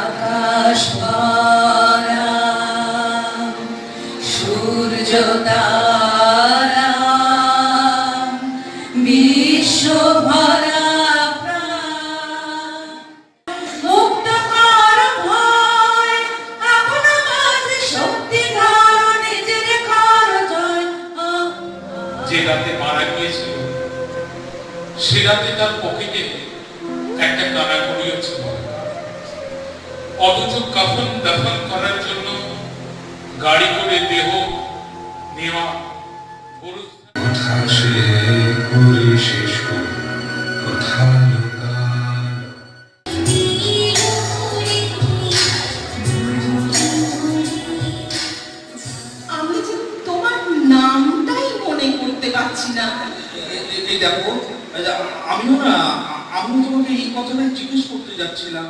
আকাশ ভরা সূর্য তারা বিশ্ব ভরা প্রাণ মুক্ত কর ভয় আপন মাঝে শক্তি ধর নিজের কর জয়। যে রাতে মারা গিয়েছিল সে রাতে তার পকেটে একটা কানাকড়িও ছিল, অথচ কাফন দাফন করার জন্য গাড়ি করে দেহ নেওয়া আমি যে তোমার নামটাই মনে করতে পারছি না। এই দেখো, আমিও তোমাকে এই কথাটাই জিজ্ঞেস করতে যাচ্ছিলাম।